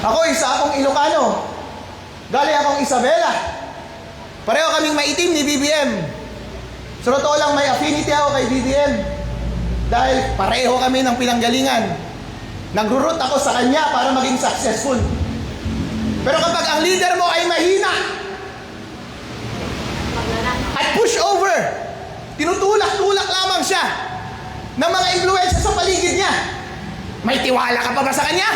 Ako, isa akong Ilocano. Galing akong Isabela. Pareho kaming maitim ni BBM. Sa totoo lang, may affinity ako kay BBM. Dahil pareho kami ng pinanggalingan. Nag-root ako sa kanya para maging successful. Pero kapag ang leader mo ay mahina at push over, tinutulak-tulak lamang siya ng mga influensya sa paligid niya, may tiwala ka pa ba sa kanya?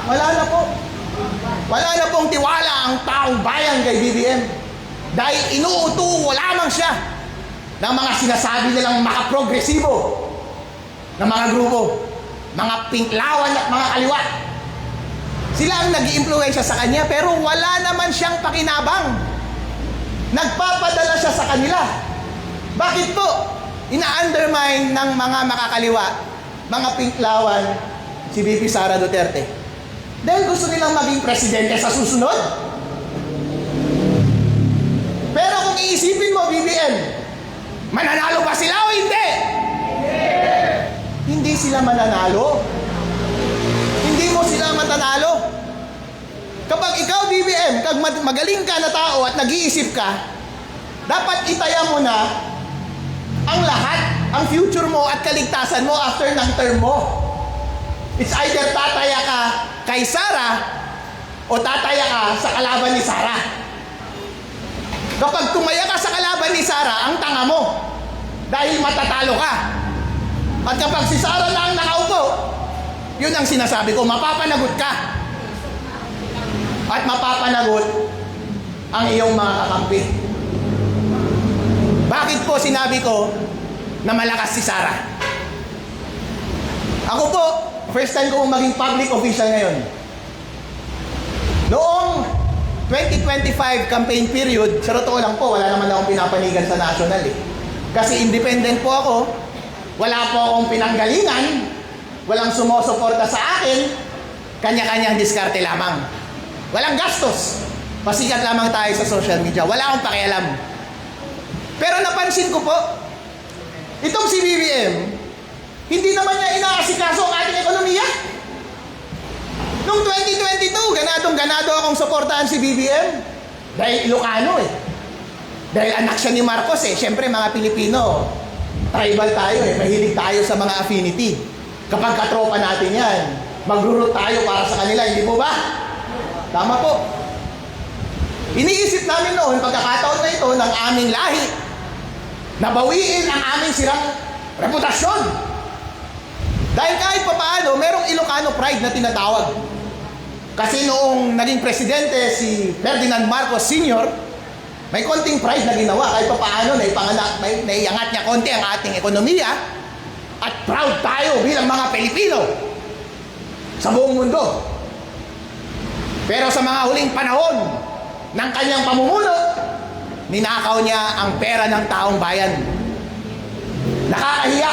Wala na po. Wala na pong tiwala ang taong bayan kay BBM. Dahil inuuto lamang siya ng mga sinasabi nilang makaprogresibo ng mga grupo, mga pinklawan at mga kaliwa. Sila ang nag-iimpluwensya sa kanya, pero wala naman siyang pakinabang. Nagpapadala siya sa kanila. Bakit po? Ina-undermine ng mga makakaliwa, mga pinklawan, si VP Sara Duterte. Dahil gusto nilang maging presidente sa susunod. Pero kung iisipin mo, BBM, mananalo ba sila o hindi? Hindi sila mananalo. Hindi mo sila matanalo. Kapag ikaw, BBM, kag magaling ka na tao at nag-iisip ka, dapat itaya mo na ang lahat, ang future mo at kaligtasan mo after ng term mo. It's either tataya ka kay Sara o tataya ka sa kalaban ni Sara. Kapag tumaya ka sa kalaban ni Sara, ang tanga mo. Dahil matatalo ka. At kapag si Sara na ang nakaupo, yun ang sinasabi ko, mapapanagot ka. At mapapanagot ang iyong mga kakampi. Bakit po sinabi ko na malakas si Sara? Ako po, first time ko maging public official ngayon. Noong 2025 campaign period, sa totoo lang po, wala naman akong pinapanigan sa national eh. Kasi independent po ako, wala po akong pinanggalingan, walang sumusuporta sa akin, kanya-kanyang diskarte lamang. Walang gastos. Pasikat lamang tayo sa social media. Wala akong pakialam. Pero napansin ko po, itong si BBM, hindi naman niya inaasikaso ang ating ekonomiya. Noong 2022, ganadong-ganado akong suportahan si BBM. Dahil Ilocano eh. Dahil anak siya ni Marcos eh. Siyempre mga Pilipino, tribal tayo eh. Mahilig tayo sa mga affinity. Kapag katropa natin yan, mag-root tayo para sa kanila, hindi po ba? Tama po. Iniisip namin noon, pagkakataon na ito ng aming lahi, nabawiin ang aming sirang reputasyon. Dahil kahit papaano, merong Ilocano pride na tinatawag. Kasi noong naging presidente si Ferdinand Marcos Sr., may konting pride na ginawa. Kahit papaano, naiangat niya konti ang ating ekonomiya at proud tayo bilang mga Pilipino sa buong mundo. Pero sa mga huling panahon ng kanyang pamumuno, ninakaw niya ang pera ng taong bayan. Nakakahiya.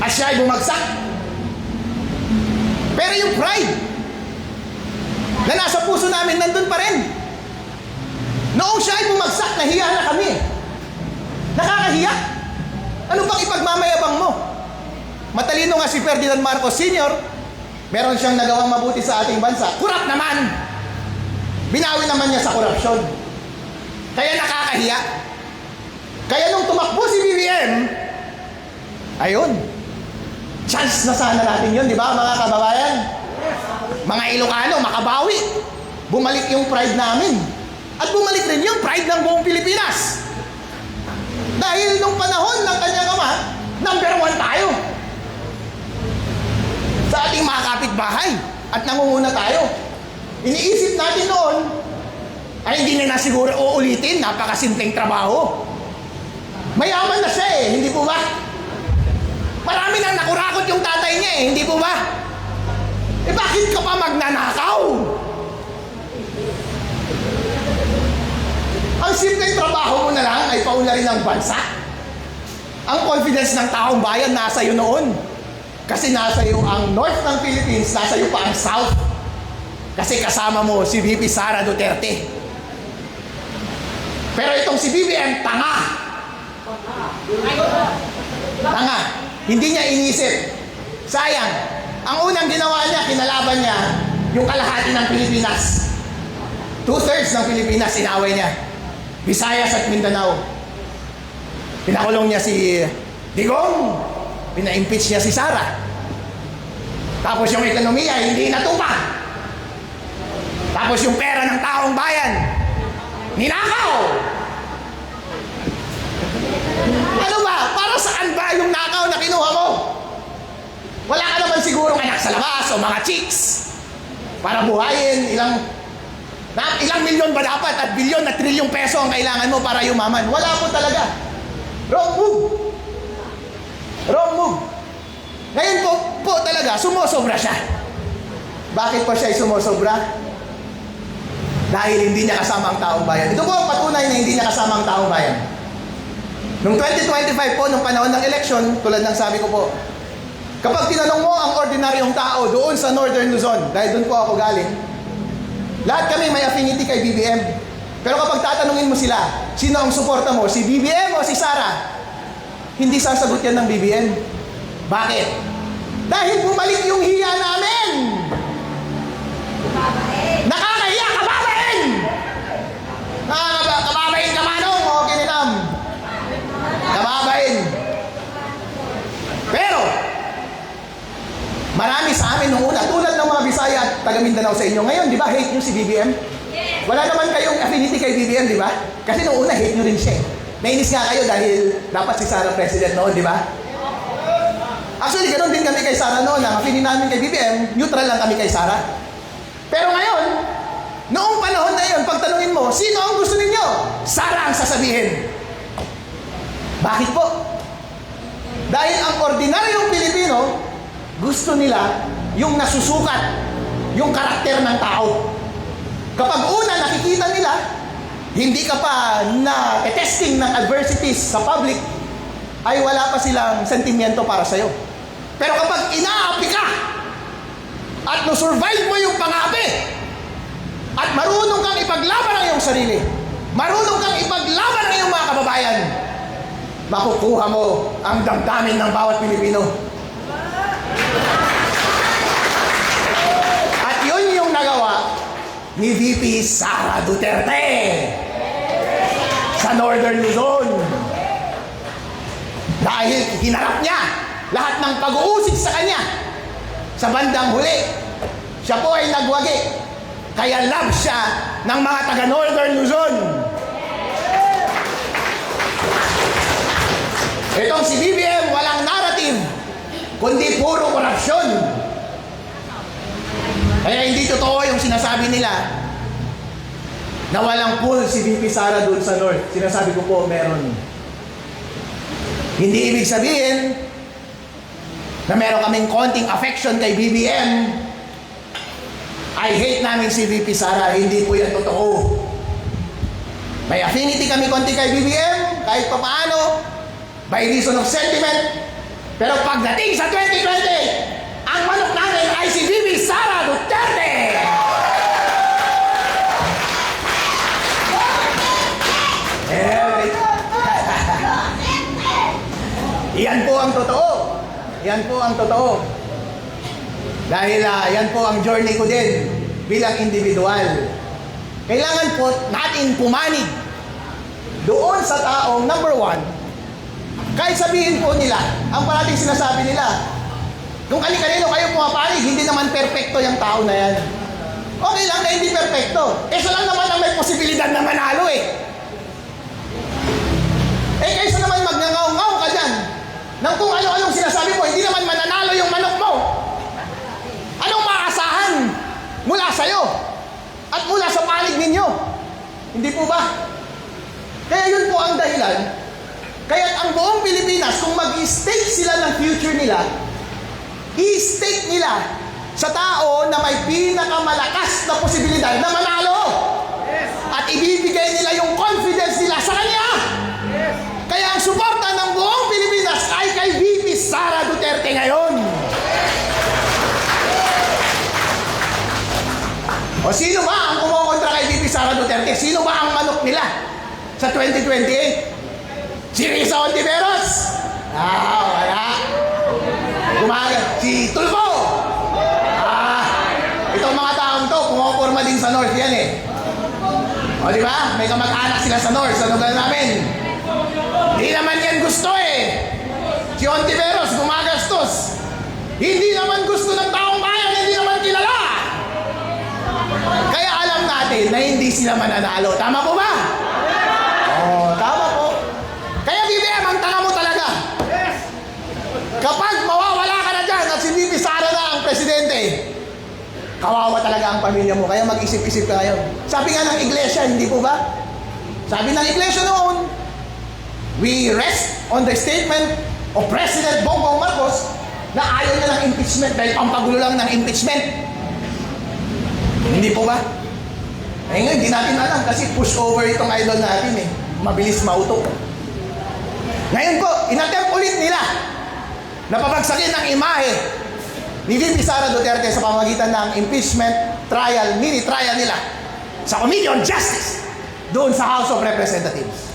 At siya ay bumagsak. Pero yung pride na nasa puso namin, nandun pa rin. Noong siya ay bumagsak, nahiya na kami. Nakakahiya. Ano bang ipagmamayabang mo? Matalino nga si Ferdinand Marcos Sr., meron siyang nagawang mabuti sa ating bansa. Kurap naman! Binawi naman niya sa korupsyon. Kaya nakakahiya. Kaya nung tumakbo si BBM, ayun, chance na sana natin yun, di ba mga kababayan? Mga Ilocano, makabawi. Bumalik yung pride namin. At bumalik rin yung pride ng buong Pilipinas. Dahil nung panahon ng kanyang ama, number 1 tayo sa ating mga kapitbahay at nangunguna tayo. Iniisip natin noon ay hindi na siguro uulitin, napakasimpleng trabaho. Mayaman na siya eh, hindi po ba? Marami nang nakurakot yung tatay niya eh, hindi po ba? Eh bakit ka pa magnanakaw? Ang simpleng trabaho mo na lang ay paunlarin ng bansa. Ang confidence ng taong bayan nasa iyo noon. Kasi nasa iyo ang north ng Philippines, nasa iyo pa ang south. Kasi kasama mo si VP Sara Duterte. Pero itong si BBM, tanga. Tanga. Hindi niya inisip. Sayang. ang unang ginawa niya, kinalaban niya yung kalahati ng Pilipinas. 2/3 ng Pilipinas, inaway niya. Visayas at Mindanao. Pinakulong niya si Digong. Pina-impeach niya si Sara. Tapos yung ekonomiya, hindi natupad. Tapos yung pera ng taong bayan, ninakaw. Ano ba? Para saan ba yung nakaw na kinuha mo? Wala ka naman sigurong anak sa labas o mga chicks para buhayin. Ilang milyon ba dapat at bilyon at trilyong peso ang kailangan mo para yumaman? Wala po talaga. Wrong move. Wrong move. Ngayon po talaga, sumosobra siya. Bakit po siya sumosobra? Dahil hindi niya kasama ang taong bayan. Ito po ang patunay na hindi niya kasama ang taong bayan. Noong 2025 po, nung panahon ng eleksyon, tulad ng sabi ko po, kapag tinanong mo ang ordinaryong tao doon sa Northern Luzon, dahil doon po ako galing, lahat kami may affinity kay BBM. Pero kapag tatanungin mo sila, sino ang suporta mo, si BBM o si Sara? Hindi sasagot yan ng BBM. Bakit? Dahil bumalik yung hiya namin. Nakakahiya, kababain! Kababain ka manong o kininam? Kababain. Pero, marami sa amin nung una, tulad ng mga Bisaya at taga Mindanao sa inyo. Ngayon, di ba, hate nyo si BBM? Wala naman kayong affinity kay BBM, di ba? Kasi nung una, hate nyo rin siya. Nainis nga kayo dahil dapat si Sara president noon, di ba? Actually, ganoon din kami kay Sara noon. Ang affinity namin kay BBM, neutral lang kami kay Sara. Pero ngayon, noong panahon na yun, pagtanungin mo, sino ang gusto ninyo? Sara ang sasabihin. Bakit po? Dahil ang ordinaryong Pilipino, gusto nila yung nasusukat, yung karakter ng tao. Kapag una nakikita nila, hindi ka pa na-testing ng adversities sa public, ay wala pa silang sentimiento para sa'yo. Pero kapag inaapi ka, at no-survive mo yung pangapi, at marunong kang ipaglaban ang iyong sarili, marunong kang ipaglaban ang iyong mga kababayan, makukuha mo ang damdamin ng bawat Pilipino. At yun yung nagawa ni VP Sara Duterte sa Northern Luzon. Dahil hinarap niya lahat ng pag-uusig sa kanya. Sa bandang huli, siya po ay nagwagi. Kaya love siya ng mga taga Northern Luzon. Itong si BBM, walang narrative, kundi puro korupsyon. Kaya hindi totoo yung sinasabi nila na walang pull si VP Sara doon sa North. Sinasabi ko po, meron. Hindi ibig sabihin na meron kaming konting affection kay BBM. I hate namin si VP Sara. Hindi po yan totoo. May affinity kami konti kay BBM, kahit pa paano, by reason of sentiment. Pero pagdating sa 2020, ang manok namin ay si VP Sara Duterte! Yan po ang totoo. Yan po ang totoo. Dahil yan po ang journey ko din bilang individual. Kailangan po natin pumanig doon sa taong number one. Kahit sabihin po nila, ang parating sinasabi nila, kung kani-kanino kayo pumapanig, hindi naman perfecto yung tao na yan. Okay lang na hindi perfecto. Isa lang naman ang may posibilidad na manalo eh. Kaysa naman magnangaw-ngaw ka dyan nang kung ano-anong sinasabi mo, hindi naman mananalo yung manok mo. Anong maasahan mula sa'yo at mula sa panig ninyo? Hindi po ba? Kaya yun po ang dahilan. Kaya't ang buong Pilipinas, kung mag-stake sila ng future nila, i-stake nila sa tao na may pinakamalakas na posibilidad na manalo. At ibibigay nila yung confidence nila sa kanya. Kaya ang suporta ng buong Pilipinas ay kay VP Sara Duterte ngayon. O sino ba ang kumokontra kay VP Sara Duterte? Sino ba ang manok nila sa 2028? Si Risa Ontiveros? Wala. Si Tulfo? Itong mga taong to, pumapurma din sa North yan eh. O di ba? May kamag-anak sila sa North, sa lugar namin. Hindi naman yan gusto eh. Si Ontiveros gumagastos. Hindi naman gusto ng taong bayan, hindi naman kilala. Kaya alam natin na hindi sila mananalo. Tama po ba? Oo, tama po. Kaya BBM, ang tanga mo talaga. Kapag mawawala ka na dyan at si Bibi Sara na ang presidente, kawawa talaga ang pamilya mo. Kaya mag-isip-isip ka ngayon. Sabi nga ng iglesia, hindi po ba? Sabi ng iglesia noon, we rest on the statement of President Bongbong Marcos na ayaw niya ng impeachment dahil pampagulo lang ng impeachment. Hindi po ba? Eh ngayon, hindi natin alam kasi push over itong idol natin eh. Mabilis mautok. Ngayon po, inattempt ulit nila na pabagsakin ng imahe ni VP Sara Duterte sa pamamagitan ng impeachment trial, mini-trial nila sa Committee on Justice doon sa House of Representatives.